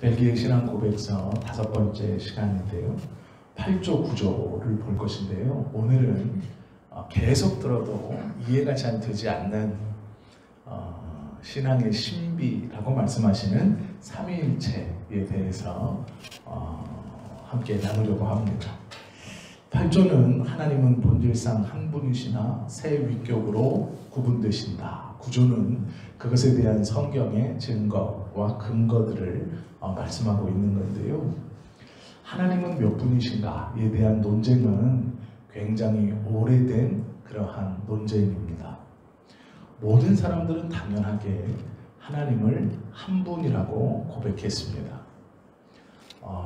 벨기에 신앙 고백서 5번째 시간인데요. 8조 9조를 볼 것인데요. 오늘은 계속 들어도 이해가 잘 되지 않는 신앙의 신비라고 말씀하시는 삼위일체에 대해서 함께 나누려고 합니다. 8조는 하나님은 본질상 한 분이시나 세 위격으로 구분되신다. 9조는 그것에 대한 성경의 증거와 근거들을 말씀하고 있는 건데요. 하나님은 몇 분이신가에 대한 논쟁은 굉장히 오래된 그러한 논쟁입니다. 모든 사람들은 당연하게 하나님을 한 분이라고 고백했습니다.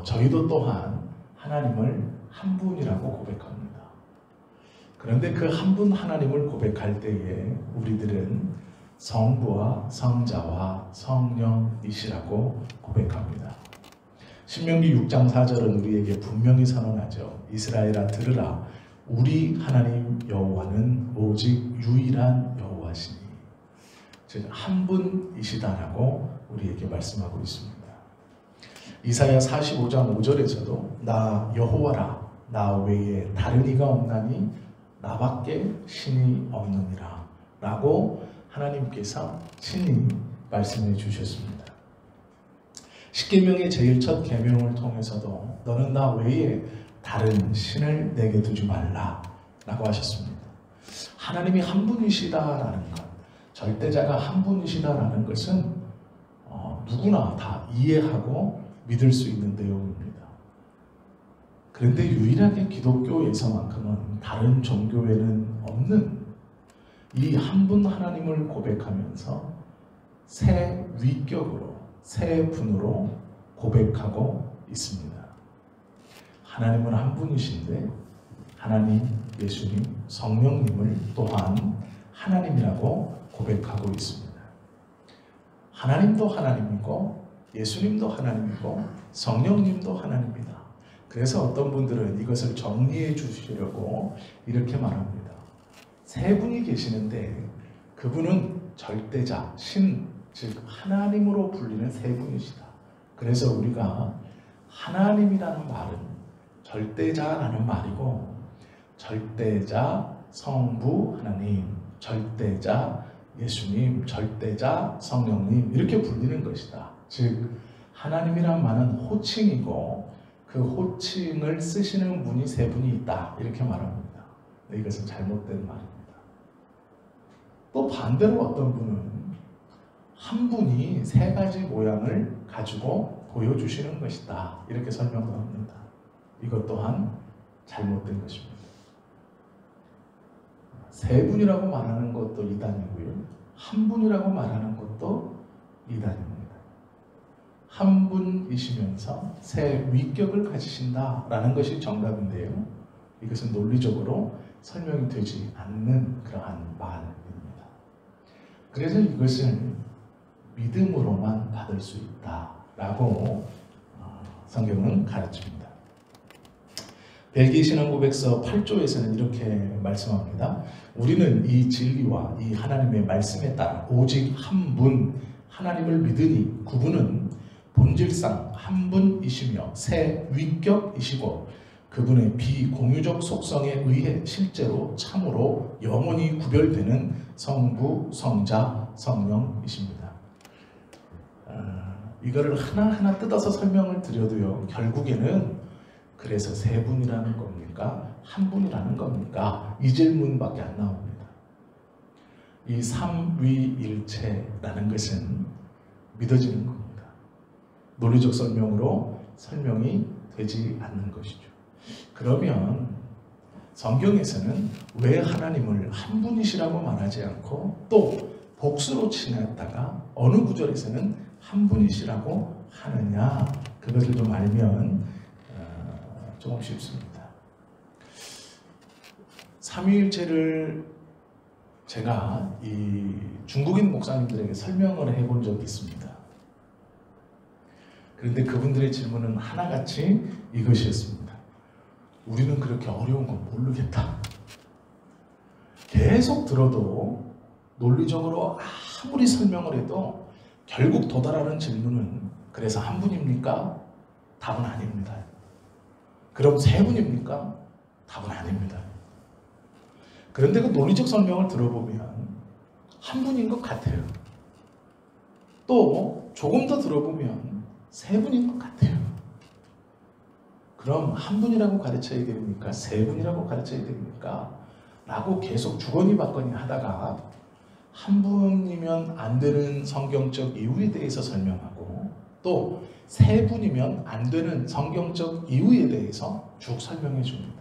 저희도 또한 하나님을 한 분이라고 고백합니다. 그런데 그 한 분 하나님을 고백할 때에 우리들은 성부와 성자와 성령이시라고 고백합니다. 신명기 6장 4절은 우리에게 분명히 선언하죠. 이스라엘아 들으라. 우리 하나님 여호와는 오직 유일한 여호와시니. 즉 한 분이시다라고 우리에게 말씀하고 있습니다. 이사야 45장 5절에서도 나 여호와라 나 외에 다른 이가 없나니 나밖에 신이 없느니라 라고 하나님께서 친히 말씀해 주셨습니다. 십계명의 제일 첫 계명을 통해서도 너는 나 외에 다른 신을 내게 두지 말라 라고 하셨습니다. 하나님이 한 분이시다라는 것, 절대자가 한 분이시다라는 것은 누구나 다 이해하고 믿을 수 있는 내용입니다. 그런데 유일하게 기독교에서만큼은 다른 종교에는 없는 이 한 분 하나님을 고백하면서 세 위격으로, 세 분으로 고백하고 있습니다. 하나님은 한 분이신데 하나님, 예수님, 성령님을 또한 하나님이라고 고백하고 있습니다. 하나님도 하나님이고 예수님도 하나님이고 성령님도 하나님이다. 그래서 어떤 분들은 이것을 정리해 주시려고 이렇게 말합니다. 세 분이 계시는데 그분은 절대자, 신, 즉 하나님으로 불리는 세 분이시다. 그래서 우리가 하나님이라는 말은 절대자라는 말이고 절대자 성부 하나님, 절대자 예수님, 절대자 성령님 이렇게 불리는 것이다. 즉 하나님이란 말은 호칭이고 그 호칭을 쓰시는 분이 세 분이 있다 이렇게 말합니다. 이것은 잘못된 말입니다. 또 반대로 어떤 분은 한 분이 세 가지 모양을 가지고 보여주시는 것이다 이렇게 설명을 합니다. 이것 또한 잘못된 것입니다. 세 분이라고 말하는 것도 이단이고요. 한 분이라고 말하는 것도 이단입니다. 한 분이시면서 세 위격을 가지신다라는 것이 정답인데요. 이것은 논리적으로 설명이 되지 않는 그러한 말입니다. 그래서 이것을 믿음으로만 받을 수 있다라고 성경은 가르칩니다. 벨기에 신앙 고백서 8조에서는 이렇게 말씀합니다. 우리는 이 진리와 이 하나님의 말씀에 따라 오직 한 분 하나님을 믿으니 그분은 본질상 한 분이시며 세 위격이시고 그분의 비공유적 속성에 의해 실제로 참으로 영원히 구별되는 성부, 성자, 성령이십니다. 이거를 하나하나 뜯어서 설명을 드려도요. 결국에는 그래서 세 분이라는 겁니까? 한 분이라는 겁니까? 이 질문밖에 안 나옵니다. 이 삼위일체라는 것은 믿어지는 겁니다. 논리적 설명으로 설명이 되지 않는 것이죠. 그러면 성경에서는 왜 하나님을 한 분이시라고 말하지 않고 또 복수로 칭했다가 어느 구절에서는 한 분이시라고 하느냐 그것을 좀 알면 조금 쉽습니다. 삼위일체를 제가 이 중국인 목사님들에게 설명을 해본 적이 있습니다. 그런데 그분들의 질문은 하나같이 이것이었습니다. 우리는 그렇게 어려운 건 모르겠다. 계속 논리적으로 아무리 설명을 해도 결국 도달하는 질문은 그래서 한 분입니까? 답은 아닙니다. 그럼 세 분입니까? 답은 아닙니다. 그런데 그 논리적 설명을 들어보면 한 분인 것 같아요. 또 조금 더 들어보면 세 분인 것 같아요. 그럼 한 분이라고 가르쳐야 됩니까? 세 분이라고 가르쳐야 됩니까? 라고 계속 주거니 받거니 하다가 한 분이면 안 되는 성경적 이유에 대해서 설명하고 또 세 분이면 안 되는 성경적 이유에 대해서 쭉 설명해 줍니다.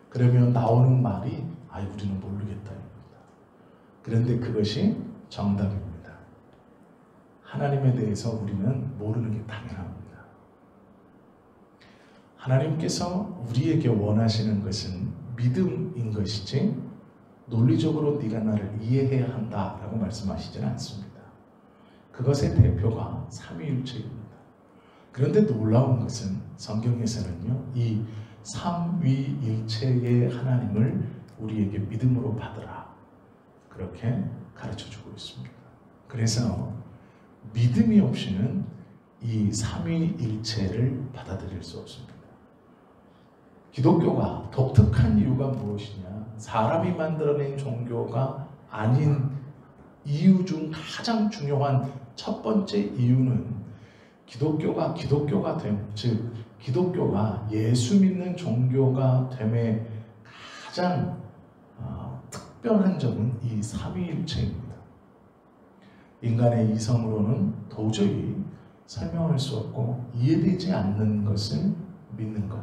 그러면 나오는 말이 우리는 모르겠다입니다. 그런데 그것이 정답입니다. 하나님에 대해서 우리는 모르는 게 당연합니다. 하나님께서 우리에게 원하시는 것은 믿음인 것이지 논리적으로 네가 나를 이해해야 한다라고 말씀하시지는 않습니다. 그것의 대표가 삼위일체입니다. 그런데 놀라운 것은 성경에서는요, 이 삼위일체의 하나님을 우리에게 믿음으로 받으라 그렇게 가르쳐주고 있습니다. 그래서 믿음이 없이는 이 삼위일체를 받아들일 수 없습니다. 기독교가 독특한 이유가 무엇이냐? 사람이 만들어낸 종교가 아닌 이유 중 가장 중요한 첫 번째 이유는 기독교가 됨, 즉 기독교가 예수 믿는 종교가 됨의 가장 특별한 점은 이 삼위일체입니다. 인간의 이성으로는 도저히 설명할 수 없고 이해되지 않는 것을 믿는 것.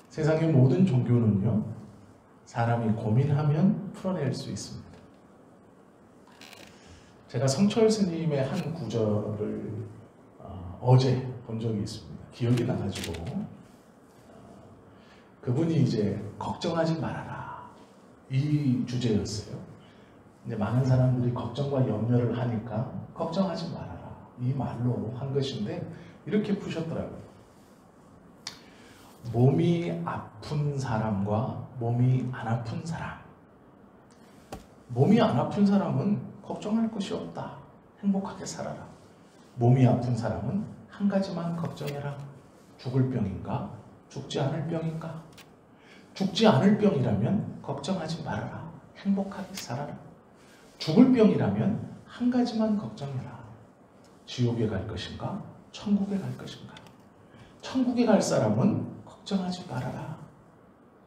세상의 모든 종교는요, 사람이 고민하면 풀어낼 수 있습니다. 제가 성철 스님의 한 구절을 어제 본 적이 있습니다. 기억이 나가지고 그분이 이제 걱정하지 말아라 이 주제였어요. 근데 많은 사람들이 걱정과 염려를 하니까 걱정하지 말아라 이 말로 한 것인데 이렇게 푸셨더라고요. 몸이 아픈 사람과 몸이 안 아픈 사람. 몸이 안 아픈 사람은 걱정할 것이 없다. 행복하게 살아라. 몸이 아픈 사람은 한 가지만 걱정해라. 죽을 병인가? 죽지 않을 병인가? 죽지 않을 병이라면 걱정하지 말아라. 행복하게 살아라. 죽을 병이라면 한 가지만 걱정해라. 지옥에 갈 것인가? 천국에 갈 것인가? 천국에 갈 사람은 걱정하지 말아라.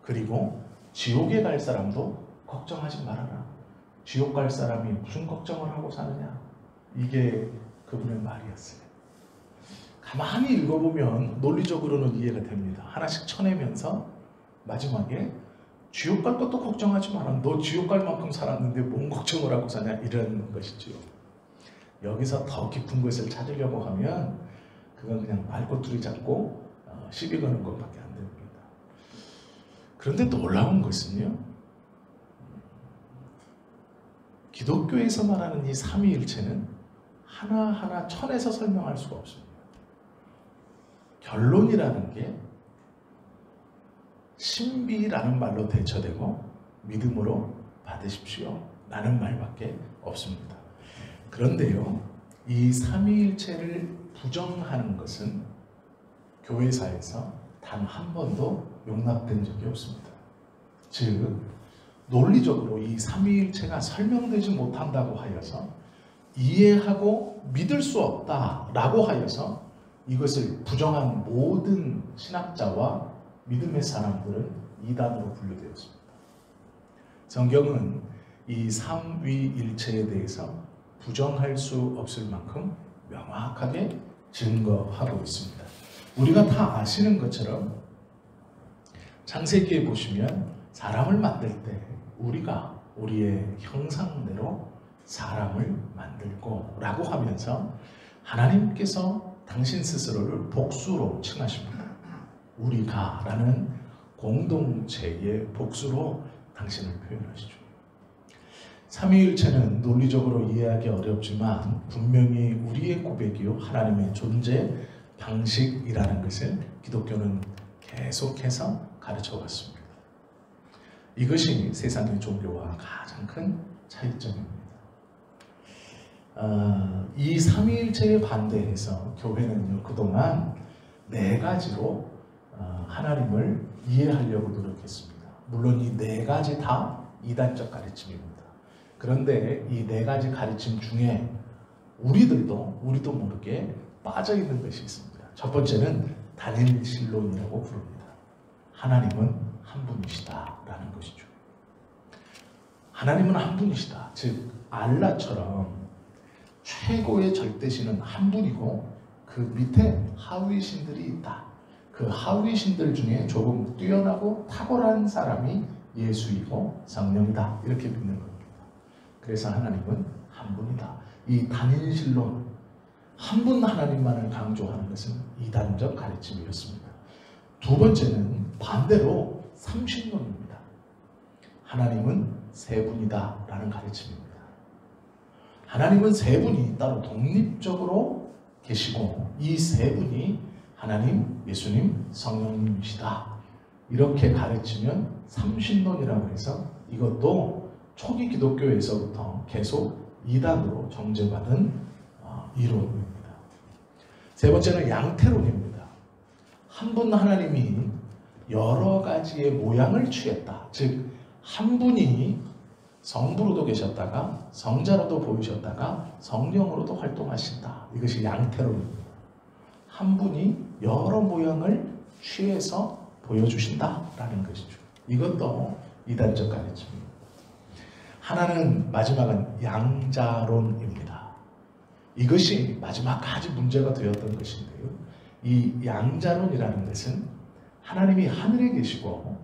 그리고 지옥에 갈 사람도 걱정하지 말아라. 지옥 갈 사람이 무슨 걱정을 하고 사느냐? 이게 그분의 말이었어요. 가만히 읽어보면 논리적으로는 이해가 됩니다. 하나씩 쳐내면서 마지막에 지옥 갈 것도 걱정하지 마라. 너 지옥 갈 만큼 살았는데 뭔 걱정을 하고 사냐? 이런 것이죠. 여기서 더 깊은 것을 찾으려고 하면 그건 그냥 말꼬투리 잡고 시비 거는 것밖에 안 됩니다. 그런데 놀라운 것은요, 기독교에서 말하는 이 삼위일체는 하나하나 쳐내서 설명할 수가 없습니다. 결론이라는 게 신비라는 말로 대처되고 믿음으로 받으십시오 라는 말밖에 없습니다. 그런데요, 이 삼위일체를 부정하는 것은 교회사에서 단 한 번도 용납된 적이 없습니다. 즉 논리적으로 이 삼위일체가 설명되지 못한다고 하여서 이해하고 믿을 수 없다라고 하여서 이것을 부정한 모든 신학자와 믿음의 사람들은 이단으로 분류되었습니다. 성경은 이 삼위일체에 대해서 부정할 수 없을 만큼 명확하게 증거하고 있습니다. 우리가 다 아시는 것처럼 창세기에 보시면 사람을 만들 때 우리가 우리의 형상대로 사람을 만들고 라고 하면서 하나님께서 당신 스스로를 복수로 칭하십니다. 우리가 라는 공동체의 복수로 당신을 표현하시죠. 삼위일체는 논리적으로 이해하기 어렵지만 분명히 우리의 고백이요 하나님의 존재 방식이라는 것을 기독교는 계속해서 가르쳐 왔습니다. 이것이 세상의 종교와 가장 큰 차이점입니다. 이 삼위일체에 반대해서 교회는요, 그동안 네 가지로 하나님을 이해하려고 노력했습니다. 물론 이 네 가지 다 이단적 가르침입니다. 그런데 이 네 가지 가르침 중에 우리도 모르게 빠져 있는 것이 있습니다. 첫 번째는 단일신론이라고 부릅니다. 하나님은 한 분이시다라는 것이죠. 하나님은 한 분이시다. 즉 알라처럼 최고의 절대신은 한 분이고 그 밑에 하위신들이 있다. 그 하위신들 중에 조금 뛰어나고 탁월한 사람이 예수이고 성령이다. 이렇게 믿는 겁니다. 그래서 하나님은 한 분이다. 이 단일신론, 한 분 하나님만을 강조하는 것은 이단적 가르침이었습니다. 두 번째는 반대로 삼신론입니다. 하나님은 세 분이다 라는 가르침입니다. 하나님은 세 분이 따로 독립적으로 계시고 이 세 분이 하나님, 예수님, 성령님이시다. 이렇게 가르치면 삼신론이라고 해서 이것도 초기 기독교에서부터 계속 이단으로 정죄받은 이론입니다. 세 번째는 양태론입니다. 한 분 하나님이 여러 가지의 모양을 취했다. 즉 한 분이 성부로도 계셨다가 성자로도 보이셨다가 성령으로도 활동하신다. 이것이 양태론입니다. 한 분이 여러 모양을 취해서 보여주신다라는 것이죠. 이것도 이단적 가르침입니다. 하나는 마지막은 양자론입니다. 이것이 마지막까지 문제가 되었던 것인데요. 이 양자론이라는 것은 하나님이 하늘에 계시고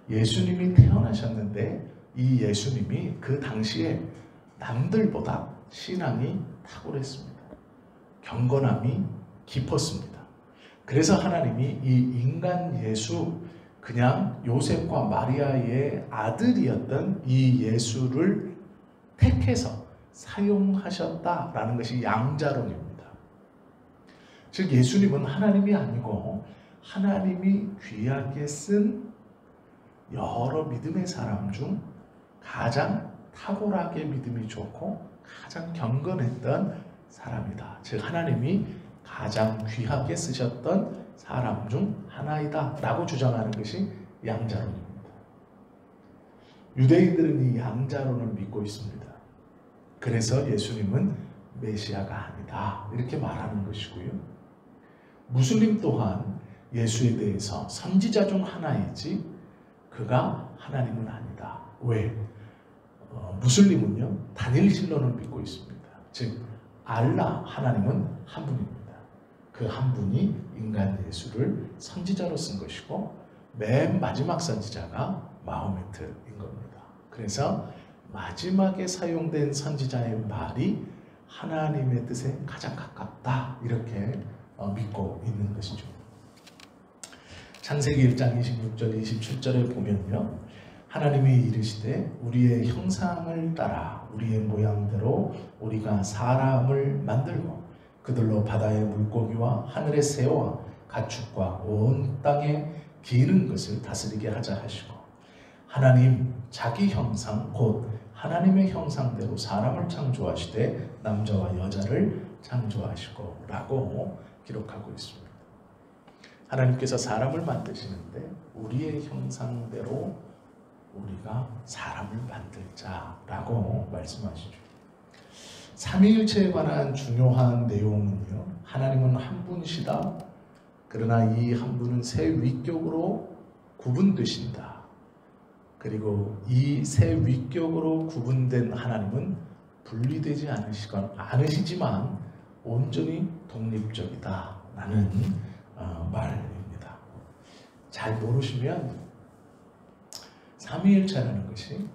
예수님이 태어나셨는데 이 예수님이 그 당시에 남들보다 신앙이 탁월했습니다. 경건함이 깊었습니다. 그래서 하나님이 이 인간 예수, 그냥 요셉과 마리아의 아들이었던 이 예수를 택해서 사용하셨다라는 것이 양자론입니다. 즉 예수님은 하나님이 아니고 하나님이 귀하게 쓴 여러 믿음의 사람 중 가장 탁월하게 믿음이 좋고 가장 경건했던 사람이다. 즉 하나님이 가장 귀하게 쓰셨던 사람 중 하나이다 라고 주장하는 것이 양자론입니다. 유대인들은 이 양자론을 믿고 있습니다. 그래서 예수님은 메시아가 아니다 이렇게 말하는 것이고요. 무슬림 또한 예수에 대해서 선지자 중 하나이지 그가 하나님은 아니다. 왜? 무슬림은요 단일신론을 믿고 있습니다. 즉 알라 하나님은 한 분입니다. 그 한 분이 인간 예수를 선지자로 쓴 것이고 맨 마지막 선지자가 마호메트인 겁니다. 그래서 마지막에 사용된 선지자의 말이 하나님의 뜻에 가장 가깝다 이렇게 믿고 있는 것이죠. 창세기 1장 26절 27절에 보면요. 하나님이 이르시되 우리의 형상을 따라 우리의 모양대로 우리가 사람을 만들고 그들로 바다의 물고기와 하늘의 새와 가축과 온 땅에 기는 것을 다스리게 하자 하시고 하나님 자기 형상 곧 하나님의 형상대로 사람을 창조하시되 남자와 여자를 창조하시고 라고 기록하고 있습니다. 하나님께서 사람을 만드시는데 우리의 형상대로 우리가 사람을 만들자라고 말씀하시죠. 삼위일체에 관한 중요한 내용은요. 하나님은 한 분이시다. 그러나 이 한 분은 세 위격으로 구분되신다. 그리고 이 세 위격으로 구분된 하나님은 분리되지 않으시지만 온전히 독립적이다라는 말입니다. 잘 모르시면 삼위일체라는 것이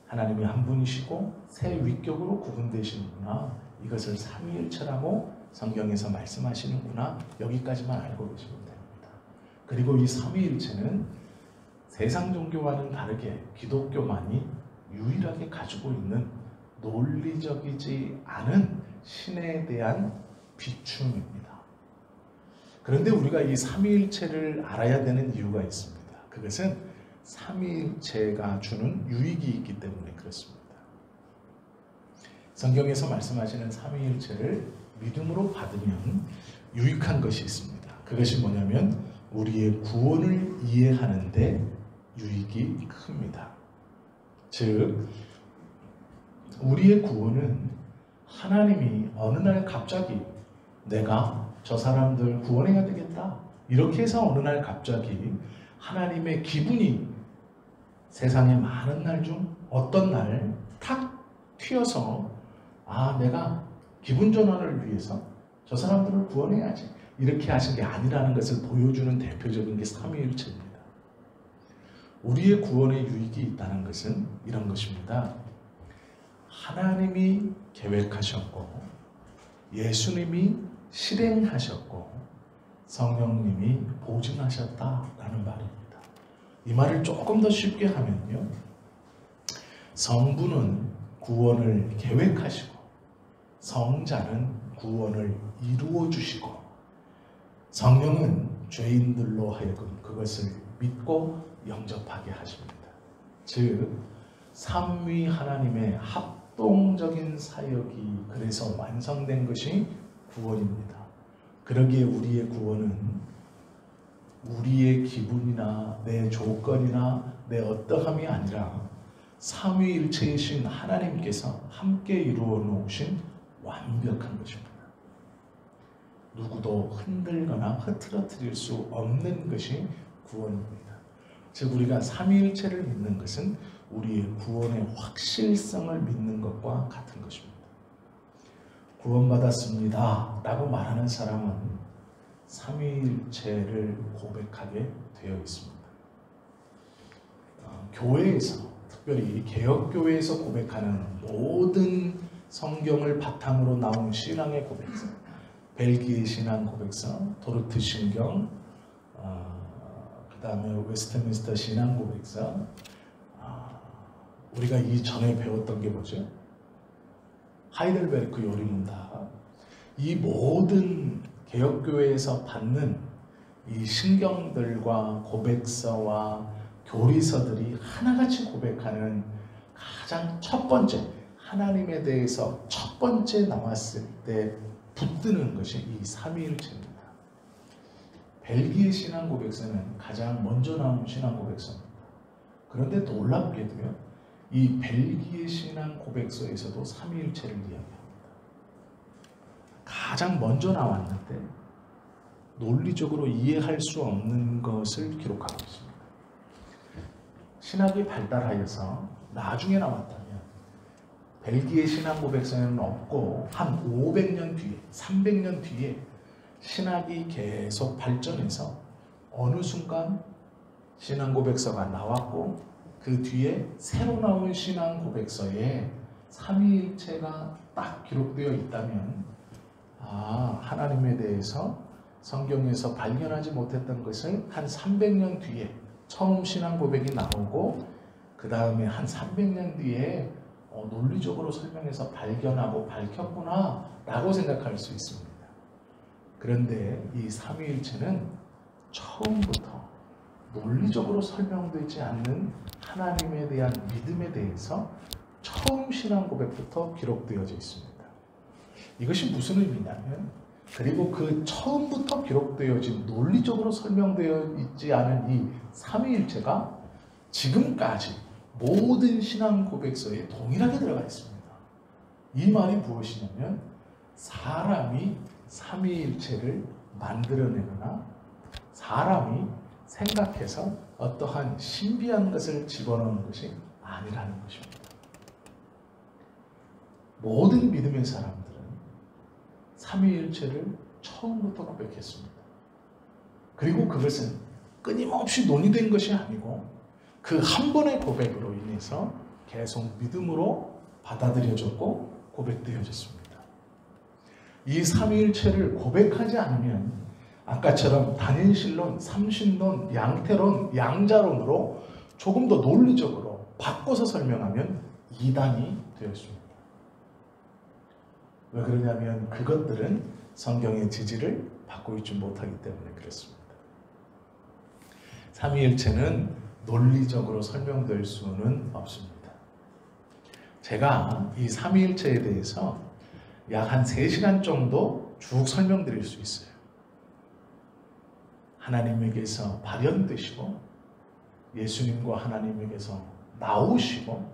하나님이 한 분이시고 세 위격으로 구분되시는구나. 이것을 삼위일체라고 성경에서 말씀하시는구나. 여기까지만 알고 계시면 됩니다. 그리고 이 삼위일체는 세상 종교와는 다르게 기독교만이 유일하게 가지고 있는 논리적이지 않은 신에 대한 비춤입니다. 그런데 우리가 이 삼위일체를 알아야 되는 이유가 있습니다. 그것은 삼위일체가 주는 유익이 있기 때문에 그렇습니다. 성경에서 말씀하시는 삼위일체를 믿음으로 받으면 유익한 것이 있습니다. 그것이 뭐냐면 우리의 구원을 이해하는데 유익이 큽니다. 즉 우리의 구원은 하나님이 어느 날 갑자기 내가 저 사람들 구원해야 되겠다 이렇게 해서 어느 날 갑자기 하나님의 기분이 세상에 많은 날 중 어떤 날 탁 튀어서 내가 기분 전환을 위해서 저 사람들을 구원해야지 이렇게 하신 게 아니라는 것을 보여주는 대표적인 게 삼위일체입니다. 우리의 구원에 유익이 있다는 것은 이런 것입니다. 하나님이 계획하셨고 예수님이 실행하셨고 성령님이 보증하셨다라는 말입니다. 이 말을 조금 더 쉽게 하면요. 성부는 구원을 계획하시고 성자는 구원을 이루어 주시고 성령은 죄인들로 하여금 그것을 믿고 영접하게 하십니다. 즉 삼위 하나님의 합동적인 사역이 그래서 완성된 것이 구원입니다. 그러기에 우리의 구원은 우리의 기분이나 내 조건이나 내 어떠함이 아니라 삼위일체이신 하나님께서 함께 이루어 놓으신 완벽한 것입니다. 누구도 흔들거나 흐트러뜨릴 수 없는 것이 구원입니다. 즉 우리가 삼위일체를 믿는 것은 우리의 구원의 확실성을 믿는 것과 같은 것입니다. 구원받았습니다 라고 말하는 사람은 삼위일체를 고백하게 되어 있습니다. 교회에서 특별히 개혁교회에서 고백하는 모든 성경을 바탕으로 나온 신앙의 고백서, 벨기에 신앙 고백서, 도르트 신경, 그 다음에 웨스트민스터 신앙 고백서, 우리가 이전에 배웠던 게 뭐죠? 하이델베르크 요리문답. 이 모든 개혁교회에서 받는 이 신경들과 고백서와 교리서들이 하나같이 고백하는 가장 첫 번째, 하나님에 대해서 첫 번째 나왔을 때 붙드는 것이 이 삼위일체입니다. 벨기에 신앙 고백서는 가장 먼저 나온 신앙 고백서입니다. 그런데 놀랍게도요, 이 벨기에 신앙 고백서에서도 삼위일체를 이야기합니다. 가장 먼저 나왔는데 논리적으로 이해할 수 없는 것을 기록하고 있습니다. 신학이 발달하여서 나중에 나왔다면 벨기에 신앙 고백서에는 없고 한 500년 뒤에, 300년 뒤에 신학이 계속 발전해서 어느 순간 신앙 고백서가 나왔고 그 뒤에 새로 나온 신앙 고백서에 삼위일체가 딱 기록되어 있다면 하나님에 대해서 성경에서 발견하지 못했던 것을 한 300년 뒤에 처음 신앙 고백이 나오고 그 다음에 한 300년 뒤에 논리적으로 설명해서 발견하고 밝혔구나 라고 생각할 수 있습니다. 그런데 이 삼위일체는 처음부터 논리적으로 설명되지 않는 하나님에 대한 믿음에 대해서 처음 신앙 고백부터 기록되어져 있습니다. 이것이 무슨 의미냐면 그리고 그 처음부터 기록되어진 논리적으로 설명되어 있지 않은 이 삼위일체가 지금까지 모든 신앙 고백서에 동일하게 들어가 있습니다. 이 말이 무엇이냐면 사람이 삼위일체를 만들어내거나 사람이 생각해서 어떠한 신비한 것을 집어넣는 것이 아니라는 것입니다. 모든 믿음의 사람들은 삼위일체를 처음부터 고백했습니다. 그리고 그것은 끊임없이 논의된 것이 아니고 그 한 번의 고백으로 인해서 계속 믿음으로 받아들여졌고 고백되어졌습니다. 이 삼위일체를 고백하지 않으면 아까처럼 단일신론, 삼신론, 양태론, 양자론으로 조금 더 논리적으로 바꿔서 설명하면 이단이 되었습니다. 왜 그러냐면 그것들은 성경의 지지를 받고 있지 못하기 때문에 그렇습니다. 삼위일체는 논리적으로 설명될 수는 없습니다. 제가 이 삼위일체에 대해서 약 한 3시간 정도 쭉 설명드릴 수 있어요. 하나님에게서 발현되시고 예수님과 하나님에게서 나오시고,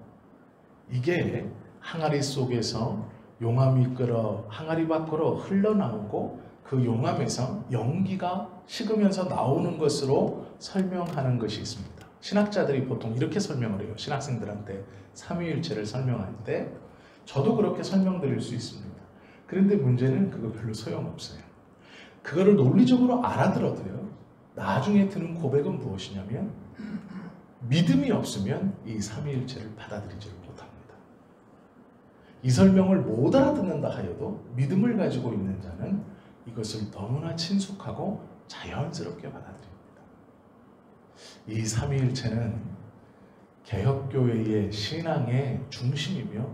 이게 항아리 속에서 용암이 이끌어 항아리 밖으로 흘러나오고 그 용암에서 연기가 식으면서 나오는 것으로 설명하는 것이 있습니다. 신학자들이 보통 이렇게 설명을 해요. 신학생들한테 삼위일체를 설명할 때 저도 그렇게 설명드릴 수 있습니다. 그런데 문제는 그거 별로 소용없어요. 그거를 논리적으로 알아들어도요, 나중에 드는 고백은 무엇이냐면 믿음이 없으면 이 삼위일체를 받아들이지를 못합니다. 이 설명을 못 알아듣는다 하여도 믿음을 가지고 있는 자는 이것을 너무나 친숙하고 자연스럽게 받아들입니다. 이 삼위일체는 개혁교회의 신앙의 중심이며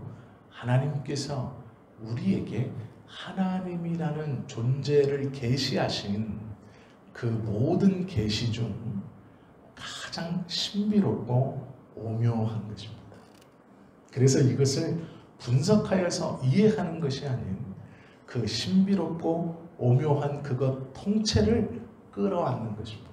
하나님께서 우리에게 하나님이라는 존재를 계시하신 그 모든 계시 중 가장 신비롭고 오묘한 것입니다. 그래서 이것을 분석하여서 이해하는 것이 아닌 그 신비롭고 오묘한 그것 통째를 끌어안는 것입니다.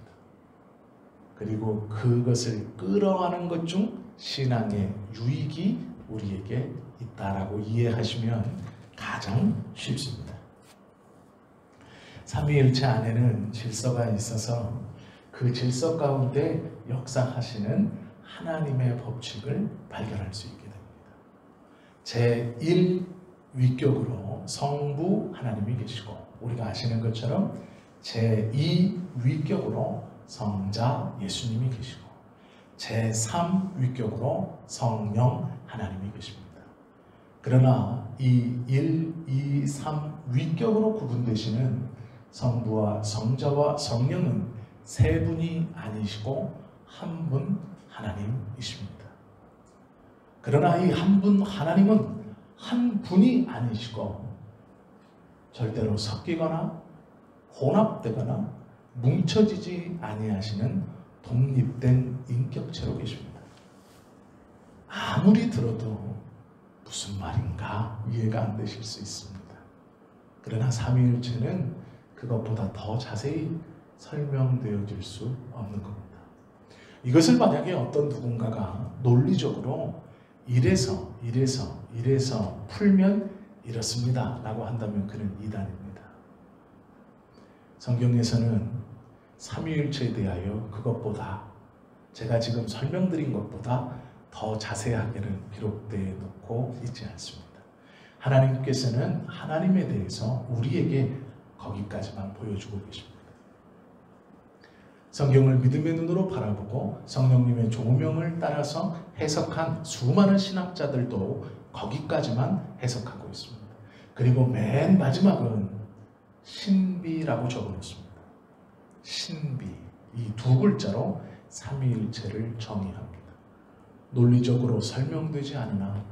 그리고 그것을 끌어안는 것 중 신앙의 유익이 우리에게 있다라고 이해하시면 가장 쉽습니다. 삼위일체 안에는 질서가 있어서 그 질서 가운데 역사하시는 하나님의 법칙을 발견할 수 있게 됩니다. 제1 위격으로 성부 하나님이 계시고, 우리가 아시는 것처럼 제2 위격으로 성자 예수님이 계시고, 제3 위격으로 성령 하나님이 계십니다. 그러나 이 1, 2, 3 위격으로 구분되시는 성부와 성자와 성령은 세 분이 아니시고 한 분 하나님이십니다. 그러나 이 한 분 하나님은 한 분이 아니시고 절대로 섞이거나 혼합되거나 뭉쳐지지 아니하시는 독립된 인격체로 계십니다. 아무리 들어도 무슨 말인가 이해가 안 되실 수 있습니다. 그러나 삼위일체는 그것보다 더 자세히 설명되어질 수 없는 겁니다. 이것을 만약에 어떤 누군가가 논리적으로 이래서 풀면 이렇습니다 라고 한다면 그는 이단입니다. 성경에서는 삼위일체에 대하여 그것보다, 제가 지금 설명드린 것보다 더 자세하게는 기록되어 놓고 있지 않습니다. 하나님께서는 하나님에 대해서 우리에게 거기까지만 보여주고 계십니다. 성경을 믿음의 눈으로 바라보고 성령님의 조명을 따라서 해석한 수많은 신학자들도 거기까지만 해석하고 있습니다. 그리고 맨 마지막은 신비라고 적어놓습니다. 신비, 이 두 글자로 삼위일체를 정의합니다. 논리적으로 설명되지 않으나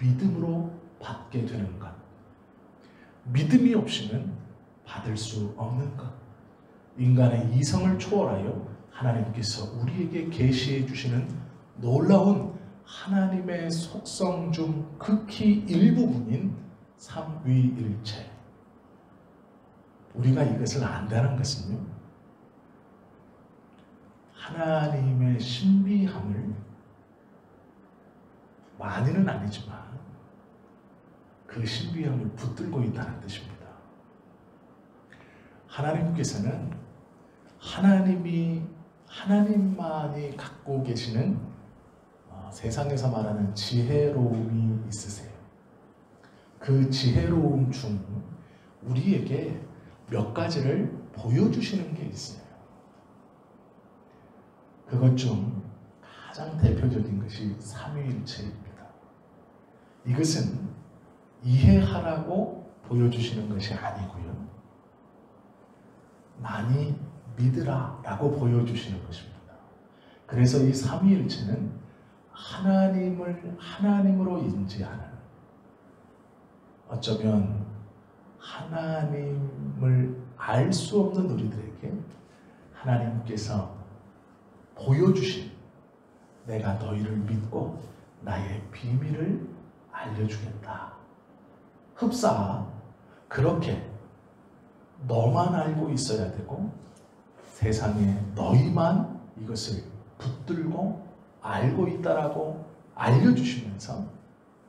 믿음으로 받게 되는 것, 믿음이 없이는 받을 수 없는 것, 인간의 이성을 초월하여 하나님께서 우리에게 계시해 주시는 놀라운 하나님의 속성 중 극히 일부분인 삼위일체. 우리가 이것을 안다는 것은요, 하나님의 신비함을 많이는 아니지만 그 신비함을 붙들고 있다는 뜻입니다. 하나님께서는 하나님만이 갖고 계시는 세상에서 말하는 지혜로움이 있으세요. 그 지혜로움 중 우리에게 몇 가지를 보여주시는 게 있어요. 그것 중 가장 대표적인 것이 삼위일체입니다. 이것은 이해하라고 보여주시는 것이 아니고요, 많이 믿으라 라고 보여주시는 것입니다. 그래서 이 삼위일체는 하나님을 하나님으로 인지하는, 어쩌면 하나님을 알 수 없는 우리들에게 하나님께서 보여주신, 내가 너희를 믿고 나의 비밀을 알려주겠다. 흡사, 그렇게 너만 알고 있어야 되고 세상에 너희만 이것을 붙들고 알고 있다라고 알려주시면서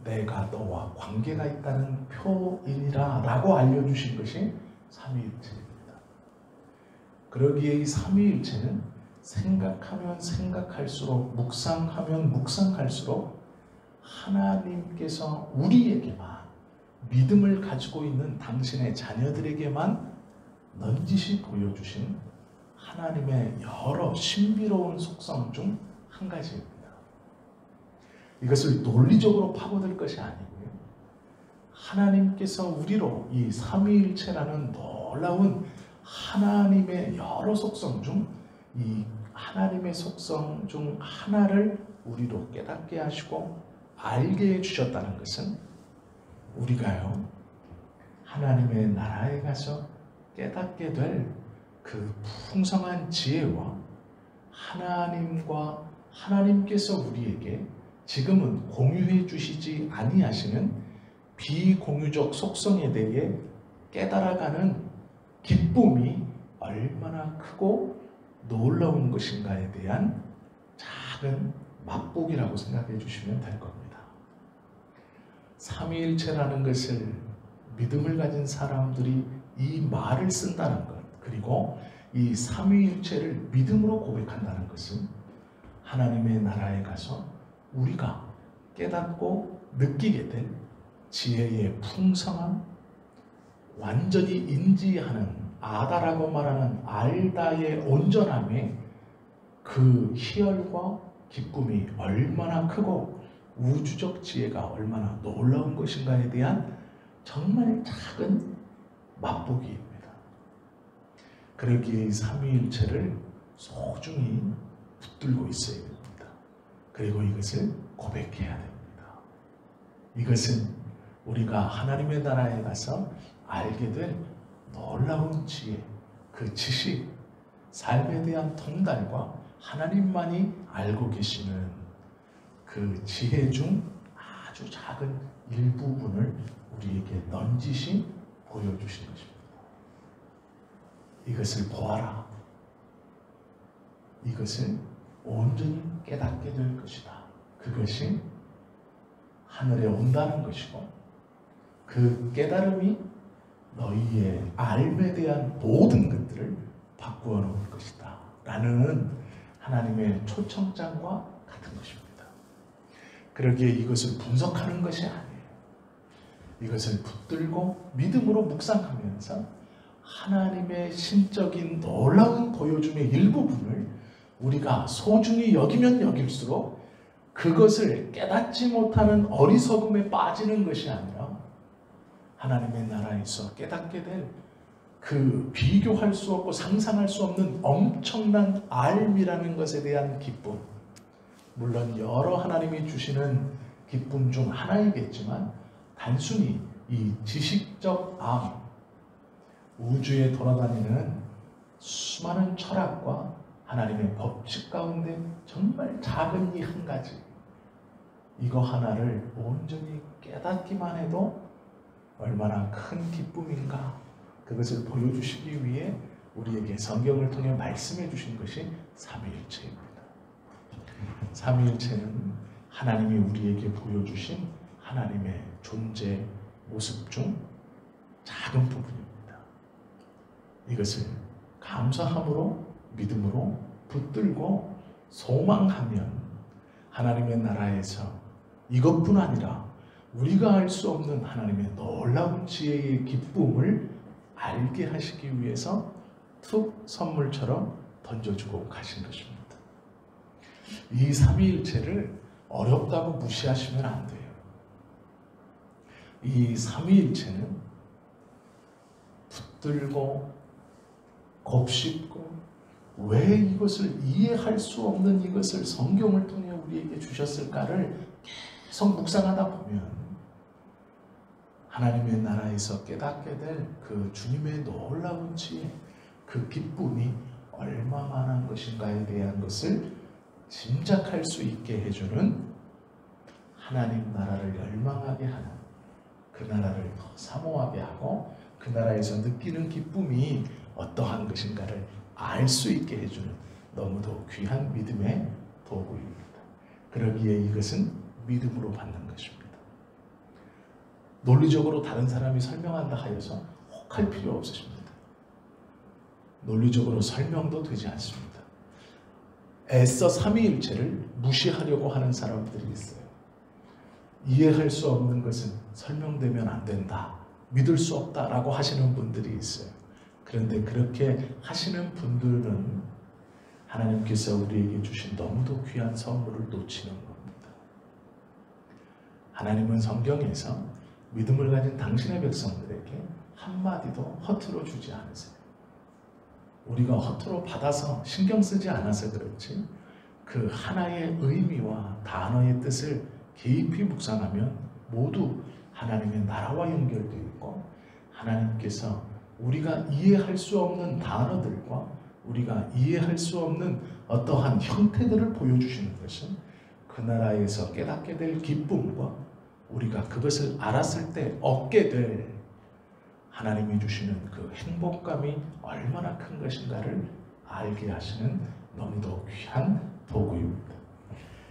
내가 너와 관계가 있다는 표인이라 라고 알려주신 것이 삼위일체입니다. 그러기에 이 삼위일체는 생각하면 생각할수록, 묵상하면 묵상할수록 하나님께서 우리에게만, 믿음을 가지고 있는 당신의 자녀들에게만 넌지시 보여주신 하나님의 여러 신비로운 속성 중 한 가지입니다. 이것을 논리적으로 파고들 것이 아니고요. 하나님께서 우리로 이 삼위일체라는 놀라운 하나님의 여러 속성 중 이 하나님의 속성 중 하나를 우리로 깨닫게 하시고 알게 해주셨다는 것은 우리가요, 하나님의 나라에 가서 깨닫게 될 그 풍성한 지혜와 하나님께서 우리에게 지금은 공유해 주시지 아니하시는 비공유적 속성에 대해 깨달아가는 기쁨이 얼마나 크고 놀라운 것인가에 대한 작은 맛보기라고 생각해 주시면 될 겁니다. 삼위일체라는 것을 믿음을 가진 사람들이 이 말을 쓴다는 것, 그리고 이 삼위일체를 믿음으로 고백한다는 것은 하나님의 나라에 가서 우리가 깨닫고 느끼게 될 지혜의 풍성함, 완전히 인지하는 아다라고 말하는 알다의 온전함에 그 희열과 기쁨이 얼마나 크고 우주적 지혜가 얼마나 놀라운 것인가에 대한 정말 작은 맛보기입니다. 그러기에 이 삼위일체를 소중히 붙들고 있어야 됩니다. 그리고 이것을 고백해야 됩니다. 이것은 우리가 하나님의 나라에 가서 알게 될 놀라운 지혜, 그 지식, 삶에 대한 통달과 하나님만이 알고 계시는 그 지혜 중 아주 작은 일부분을 우리에게 넌지시 보여주신 것입니다. 이것을 보아라. 이것을 온전히 깨닫게 될 것이다. 그것이 하늘에 온다는 것이고 그 깨달음이 너희의 알에 대한 모든 것들을 바꾸어 놓을 것이다. 라는 하나님의 초청장과 같은 것입니다. 그러기에 이것을 분석하는 것이 아니에요. 이것을 붙들고 믿음으로 묵상하면서 하나님의 신적인 놀라운 보여줌의 일부분을 우리가 소중히 여기면 여길수록 그것을 깨닫지 못하는 어리석음에 빠지는 것이 아니라 하나님의 나라에서 깨닫게 될 그 비교할 수 없고 상상할 수 없는 엄청난 알미라는 것에 대한 기쁨, 물론 여러 하나님이 주시는 기쁨 중 하나이겠지만 단순히 이 지식적 암, 우주에 돌아다니는 수많은 철학과 하나님의 법칙 가운데 정말 작은 이 한 가지, 이거 하나를 온전히 깨닫기만 해도 얼마나 큰 기쁨인가, 그것을 보여주시기 위해 우리에게 성경을 통해 말씀해 주신 것이 삼위일체입니다. 삼위일체는 하나님이 우리에게 보여주신 하나님의 존재 모습 중 작은 부분입니다. 이것을 감사함으로 믿음으로 붙들고 소망하면 하나님의 나라에서 이것뿐 아니라 우리가 알 수 없는 하나님의 놀라운 지혜의 기쁨을 알게 하시기 위해서 툭 선물처럼 던져주고 가신 것입니다. 이 삼위일체를 어렵다고 무시하시면 안 돼요. 이 삼위일체는 붙들고 곱씹고 왜 이것을 이해할 수 없는 이것을 성경을 통해 우리에게 주셨을까를 계속 묵상하다 보면 하나님의 나라에서 깨닫게 될 그 주님의 놀라운 지혜, 그 기쁨이 얼마만한 것인가에 대한 것을 짐작할 수 있게 해주는 하나님 나라를 열망하게 하는, 그 나라를 더 사모하게 하고 그 나라에서 느끼는 기쁨이 어떠한 것인가를 알 수 있게 해주는 너무도 귀한 믿음의 도구입니다. 그러기에 이것은 믿음으로 받는 것입니다. 논리적으로 다른 사람이 설명한다 하여서 혹할 필요 없으십니다. 논리적으로 설명도 되지 않습니다. 애써 삼위일체를 무시하려고 하는 사람들이 있어요. 이해할 수 없는 것은 설명되면 안 된다, 믿을 수 없다라고 하시는 분들이 있어요. 그런데 그렇게 하시는 분들은 하나님께서 우리에게 주신 너무도 귀한 선물을 놓치는 겁니다. 하나님은 성경에서 믿음을 가진 당신의 백성들에게 한마디도 허투루 주지 않으세요. 우리가 허투루 받아서 신경 쓰지 않아서 그렇지, 그 하나의 의미와 단어의 뜻을 깊이 묵상하면 모두 하나님의 나라와 연결되어 있고, 하나님께서 우리가 이해할 수 없는 단어들과 우리가 이해할 수 없는 어떠한 형태들을 보여주시는 것은 그 나라에서 깨닫게 될 기쁨과 우리가 그것을 알았을 때 얻게 될 하나님이 주시는 그 행복감이 얼마나 큰 것인가를 알게 하시는 너무도 귀한 도구입니다.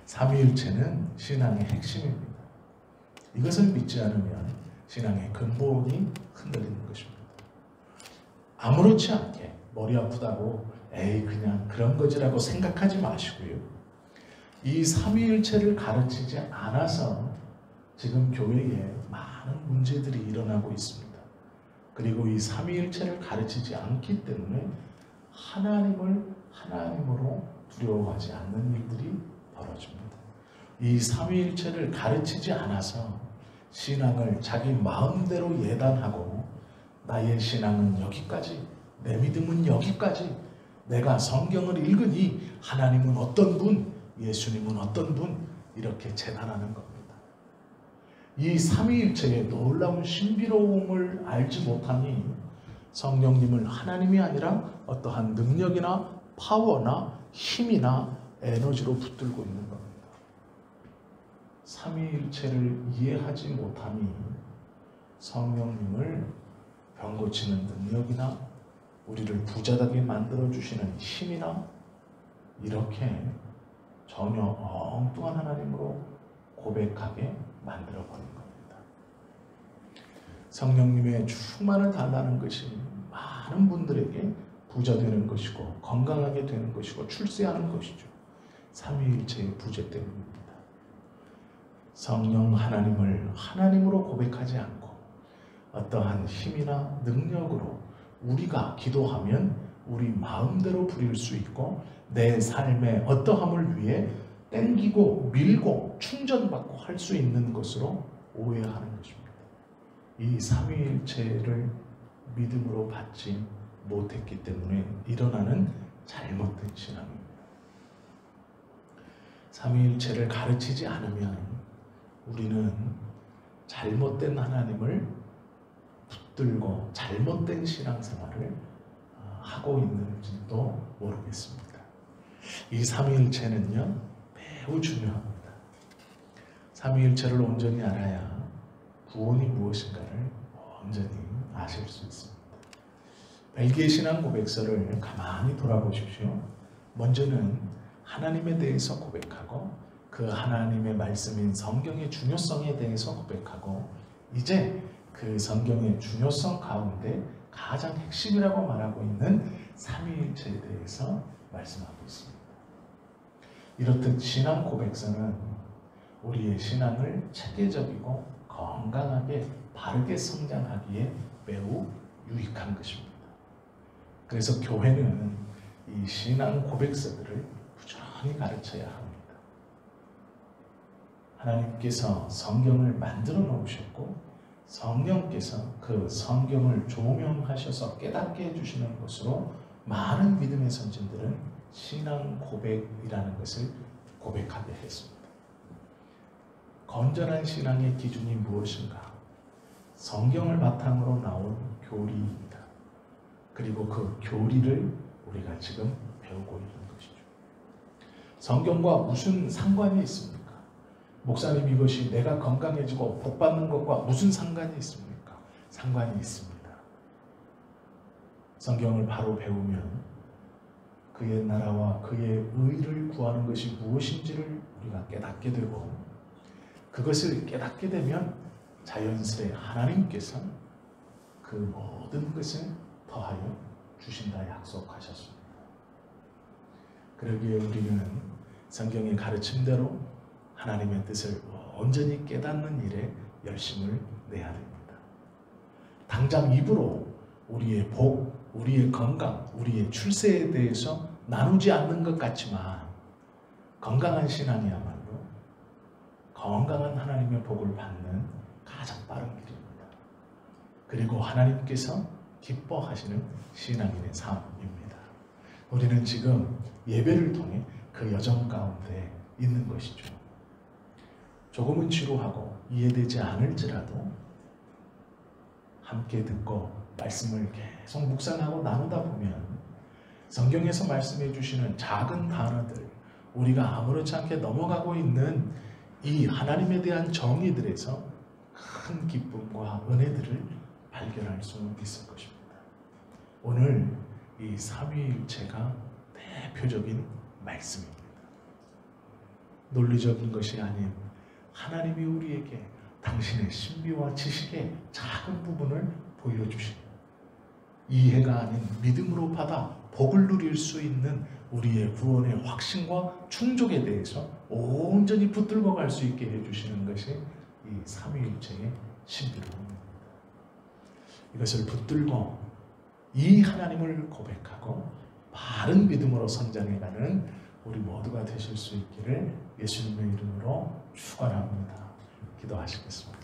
삼위일체는 신앙의 핵심입니다. 이것을 믿지 않으면 신앙의 근본이 흔들리는 것입니다. 아무렇지 않게 머리 아프다고 에이 그냥 그런 거지라고 생각하지 마시고요. 이 삼위일체를 가르치지 않아서 지금 교회에 많은 문제들이 일어나고 있습니다. 그리고 이 삼위일체를 가르치지 않기 때문에 하나님을 하나님으로 두려워하지 않는 일들이 벌어집니다. 이 삼위일체를 가르치지 않아서 신앙을 자기 마음대로 예단하고 나의 신앙은 여기까지, 내 믿음은 여기까지, 내가 성경을 읽으니 하나님은 어떤 분, 예수님은 어떤 분, 이렇게 재단하는 겁니다. 이 삼위일체의 놀라운 신비로움을 알지 못하니 성령님을 하나님이 아니라 어떠한 능력이나 파워나 힘이나 에너지로 붙들고 있는 겁니다. 삼위일체를 이해하지 못하니 성령님을 병 고치는 능력이나 우리를 부자되게 만들어주시는 힘이나 이렇게 전혀 엉뚱한 하나님으로 고백하게 만들어버린 겁니다. 성령님의 충만을 달라는 것이 많은 분들에게 부자 되는 것이고 건강하게 되는 것이고 출세하는 것이죠. 삼위일체의 부재 때문입니다. 성령 하나님을 하나님으로 고백하지 않고 어떠한 힘이나 능력으로 우리가 기도하면 우리 마음대로 부릴 수 있고 내 삶의 어떠함을 위해 땡기고 밀고 충전받고 할 수 있는 것으로 오해하는 것입니다. 이 삼위일체를 믿음으로 받지 못했기 때문에 일어나는 잘못된 신앙입니다. 삼위일체를 가르치지 않으면 우리는 잘못된 하나님을 붙들고 잘못된 신앙생활을 하고 있는지도 모르겠습니다. 이 삼위일체는요 매우 중요합니다. 삼위일체를 온전히 알아야 구원이 무엇인가를 온전히 아실 수 있습니다. 벨기에 신앙 고백서를 가만히 돌아보십시오. 먼저는 하나님에 대해서 고백하고 그 하나님의 말씀인 성경의 중요성에 대해서 고백하고 이제 그 성경의 중요성 가운데 가장 핵심이라고 말하고 있는 삼위일체에 대해서 말씀하고 있습니다. 이렇듯 신앙 고백서는 우리의 신앙을 체계적이고 건강하게 바르게 성장하기에 매우 유익한 것입니다. 그래서 교회는 이 신앙 고백서들을 부지런히 가르쳐야 합니다. 하나님께서 성경을 만들어 놓으셨고 성령께서 그 성경을 조명하셔서 깨닫게 해주시는 것으로 많은 믿음의 선진들은 신앙 고백이라는 것을 고백하게 했습니다. 건전한 신앙의 기준이 무엇인가? 성경을 바탕으로 나온 교리입니다. 그리고 그 교리를 우리가 지금 배우고 있는 것이죠. 성경과 무슨 상관이 있습니까? 목사님, 이것이 내가 건강해지고 복받는 것과 무슨 상관이 있습니까? 상관이 있습니다. 성경을 바로 배우면 그의 나라와 그의 의를 구하는 것이 무엇인지를 우리가 깨닫게 되고, 그것을 깨닫게 되면 자연스레 하나님께서 그 모든 것을 더하여 주신다 약속하셨습니다. 그러기에 우리는 성경의 가르침대로 하나님의 뜻을 온전히 깨닫는 일에 열심을 내야 됩니다. 당장 입으로 우리의 복, 우리의 건강, 우리의 출세에 대해서 나누지 않는 것 같지만, 건강한 신앙이야말로 건강한 하나님의 복을 받는 가장 빠른 길입니다. 그리고 하나님께서 기뻐하시는 신앙인의 삶입니다. 우리는 지금 예배를 통해 그 여정 가운데 있는 것이죠. 조금은 지루하고 이해되지 않을지라도 함께 듣고 말씀을 계속 묵상하고 나누다 보면 성경에서 말씀해 주시는 작은 단어들, 우리가 아무렇지 않게 넘어가고 있는 이 하나님에 대한 정의들에서 큰 기쁨과 은혜들을 발견할 수 있을 것입니다. 오늘 이 삼위일체가 대표적인 말씀입니다. 논리적인 것이 아닌 하나님이 우리에게 당신의 신비와 지식의 작은 부분을 보여주신, 이해가 아닌 믿음으로 받아 복을 누릴 수 있는 우리의 구원의 확신과 충족에 대해서 온전히 붙들고 갈 수 있게 해주시는 것이 이 삼위일체의 신비로움입니다. 이것을 붙들고 이 하나님을 고백하고 바른 믿음으로 성장해가는 우리 모두가 되실 수 있기를 예수님의 이름으로 축원합니다. 기도하시겠습니다.